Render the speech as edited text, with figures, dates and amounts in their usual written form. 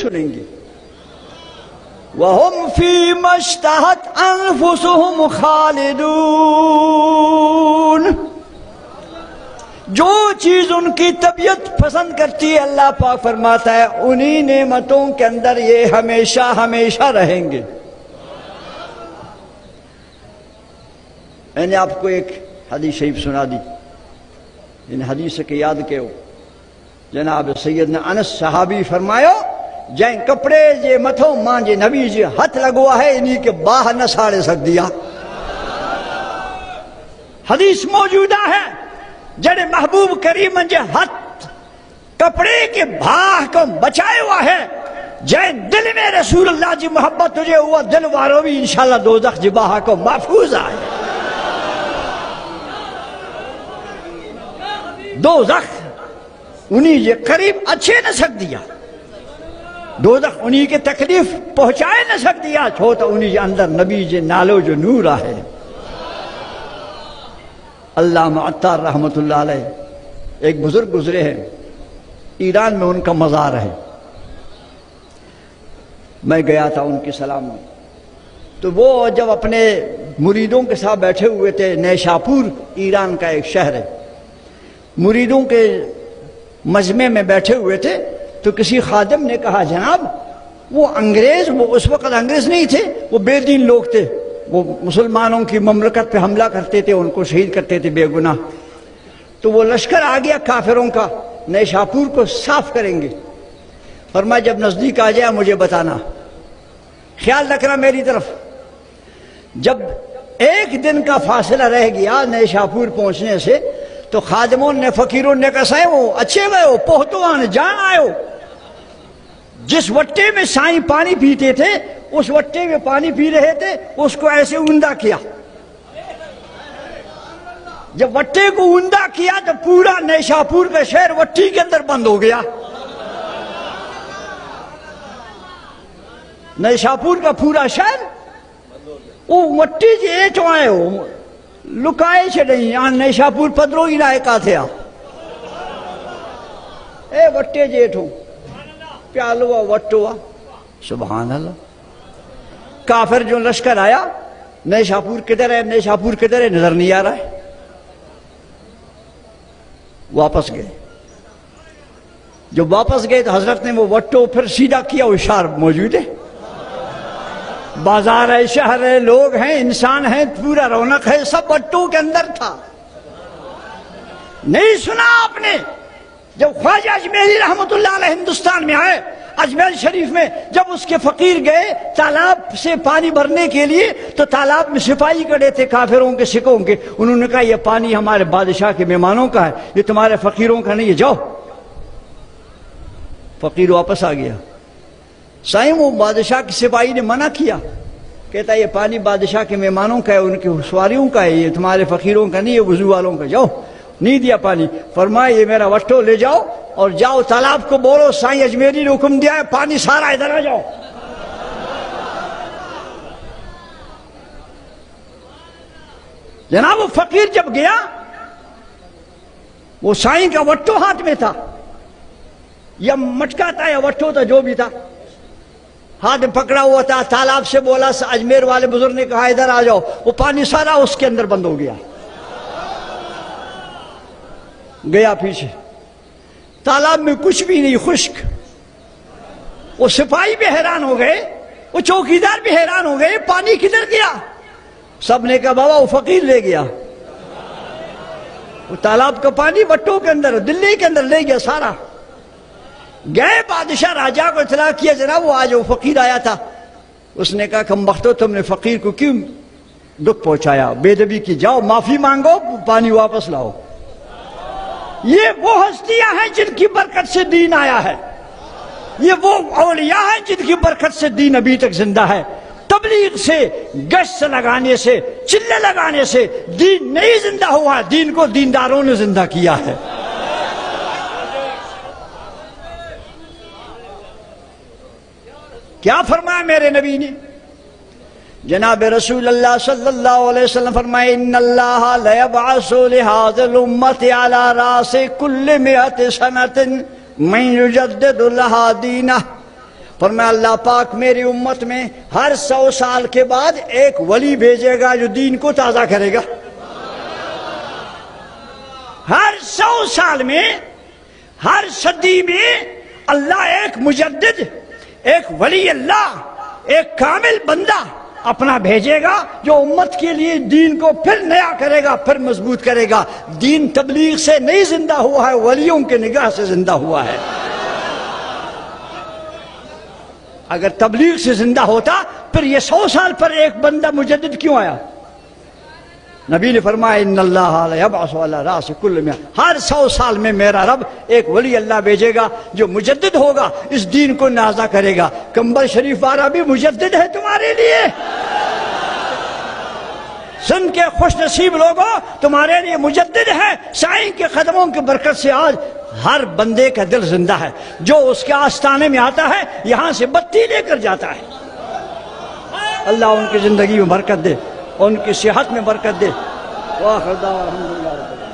سنیں گے۔ وَهُمْ فِي مَا اشْتَهَتْ أَنفُسُهُمْ خَالِدُونَ، جو چیز ان کی طبیعت پسند کرتی ہے اللہ پاک فرماتا ہے انہی نعمتوں کے اندر یہ ہمیشہ ہمیشہ رہیں گے۔ میں نے آپ کو ایک حدیث شریف سنا دی، ان حدیث کے یاد کے ہو، جناب سیدنا انس صحابی فرمایا جائیں کپڑے جے متھوں ماں جے نبی جے ہاتھ لگوا ہے انہی کے باہر نہ ساڑے سک دیا۔ حدیث موجودہ ہے جڑے محبوب کریم جے ہاتھ کپڑے کے بھاہ کو بچائے ہوا ہے، جائیں دل میں رسول اللہ جی محبت تجھے ہوا دل وارو بھی انشاءاللہ دوزخ جی باہا کو محفوظ آئے۔ دوزخ انہی جے قریب اچھے نہ سک دیا، دوزخ انہی کے تکلیف پہنچائے نہ سک دیا، چھوتا انہی جے اندر نبی جے نالو جو نور آئے۔ علامہ عطار رحمت اللہ علیہ ایک بزرگ گزرے ہیں، ایران میں ان کا مزار ہے، میں گیا تھا ان کی سلام میں، تو وہ جب اپنے مریدوں کے ساتھ بیٹھے ہوئے تھے، نیشاپور ایران کا ایک شہر ہے، مریدوں کے مجمع میں بیٹھے ہوئے تھے تو کسی خادم نے کہا جناب وہ انگریز، وہ اس وقت انگریز نہیں تھے، وہ بے دین لوگ تھے، وہ مسلمانوں کی مملکت پہ حملہ کرتے تھے، ان کو شہید کرتے تھے بے گناہ، تو وہ لشکر آ گیا کافروں کا، نیشاپور کو صاف کریں گے، فرمایا جب نزدیک آ جائے مجھے بتانا، خیال رکھنا میری طرف۔ جب ایک دن کا فاصلہ رہ گیا نیشاپور پہنچنے سے تو خادموں نے فقیروں نے کہا سائیں وہ اچھے گئے ہو پہتو آنے جان آئے ہو، جس وٹے میں سائیں پانی پیتے تھے اس وٹے میں پانی پی رہے تھے، اس کو ایسے اوندا کیا، جب وٹے کو اوندا کیا تو پورا نیشاپور کا شہر وٹی کے اندر بند ہو گیا، نیشاپور کا پورا شہر وہ وٹی جی ایٹو آئے ہو لکائے چھڑیں یہاں نیشاپور پدرو ہی نائے کا تھے اے وٹے جیٹھو پیالو وٹو سبحان اللہ۔ کافر جو لشکر آیا نیشاپور کدھر ہے، نیشاپور کدھر ہے نظر نہیں آ رہا ہے، واپس گئے، جب واپس گئے تو حضرت نے وہ وٹو پھر سیدھا کیا، وہ اشار موجود ہے، بازار ہے، شہر ہے، لوگ ہیں، انسان ہیں، پورا رونق ہے، سب وٹو کے اندر تھا۔ نہیں سنا آپ نے جب خواجہ اجمیری رحمت اللہ علیہ ہندوستان میں آئے، اجمیر شریف میں جب اس کے فقیر گئے تالاب سے پانی بھرنے کے لیے تو تالاب میں سپاہی کھڑے تھے کافروں کے سکھوں کے، انہوں نے کہا یہ پانی ہمارے بادشاہ کے مہمانوں کا ہے، یہ تمہارے فقیروں کا نہیں ہے، جاؤ۔ فقیر واپس آ گیا، سائیں وہ بادشاہ کے سپاہی نے منع کیا، کہتا یہ پانی بادشاہ کے مہمانوں کا ہے، ان کے سواریوں کا ہے، یہ تمہارے فقیروں کا نہیں ہے، وضو والوں کا، جاؤ۔ نہیں دیا پانی، فرمایا یہ میرا وٹو لے جاؤ اور جاؤ تالاب کو بولو سائیں اجمیری نے حکم دیا ہے پانی سارا ادھر آ جاؤ۔ جناب وہ فقیر جب گیا وہ سائیں کا وٹو ہاتھ میں تھا، یا مٹکا تھا یا وٹو تھا، جو بھی تھا، ہاتھ میں پکڑا ہوا تھا، تالاب سے بولا، اجمیر والے بزرگ نے کہا ادھر آ جاؤ، وہ پانی سارا اس کے اندر بند ہو گیا، گیا پیچھے، تالاب میں کچھ بھی نہیں، خشک۔ وہ سپاہی بھی حیران ہو گئے، وہ چوکیدار بھی حیران ہو گئے، پانی کدھر گیا؟ سب نے کہا بابا وہ فقیر لے گیا، وہ تالاب کا پانی وٹو کے اندر، دلی کے اندر لے گیا سارا۔ گئے بادشاہ راجہ کو اطلاع کیا، جناب وہ آج وہ فقیر آیا تھا، اس نے کہا کم بختو تم نے فقیر کو کیوں دکھ پہنچایا، بے ادبی کی، جاؤ معافی مانگو، پانی واپس لاؤ۔ یہ وہ ہستیاں ہیں جن کی برکت سے دین آیا ہے، یہ وہ اولیاء ہیں جن کی برکت سے دین ابھی تک زندہ ہے۔ تبلیغ سے، گشت لگانے سے، چلے لگانے سے دین نہیں زندہ ہوا، دین کو دینداروں نے زندہ کیا ہے۔ کیا فرمایا میرے نبی نے؟ جناب رسول اللہ صلی اللہ علیہ وسلم فرمائے ان اللہ لیبعث لہذا الامت علی راس کل 100 سنۃ من یجدد لہا دینہ فرمایا اللہ پاک میری امت میں ہر 100 سال کے بعد ایک ولی بھیجے گا جو دین کو تازہ کرے گا. ہر 100 سال میں، ہر صدی میں اللہ ایک مجدد، ایک ولی اللہ، ایک کامل بندہ اپنا بھیجے گا جو امت کے لیے دین کو پھر نیا کرے گا، پھر مضبوط کرے گا. دین تبلیغ سے نہیں زندہ ہوا ہے، ولیوں کے نگاہ سے زندہ ہوا ہے. اگر تبلیغ سے زندہ ہوتا پھر یہ 100 سال پر ایک بندہ مجدد کیوں آیا؟ نبی نے فرمایا ان اللہ یبعث علی راس کل 100، ہر 100 سال میں میرا رب ایک ولی اللہ بھیجے گا جو مجدد ہوگا، اس دین کو نازا کرے گا. کمبر شریف والا بھی مجدد ہے تمہارے لیے. سن کے خوش نصیب لوگوں، تمہارے لیے مجدد ہے. سائیں کے قدموں کی برکت سے آج ہر بندے کا دل زندہ ہے. جو اس کے آستانے میں آتا ہے یہاں سے بتی لے کر جاتا ہے. اللہ ان کی زندگی میں برکت دے، ان کی صحت میں برکت دے. واخر دعوانا الحمدللہ.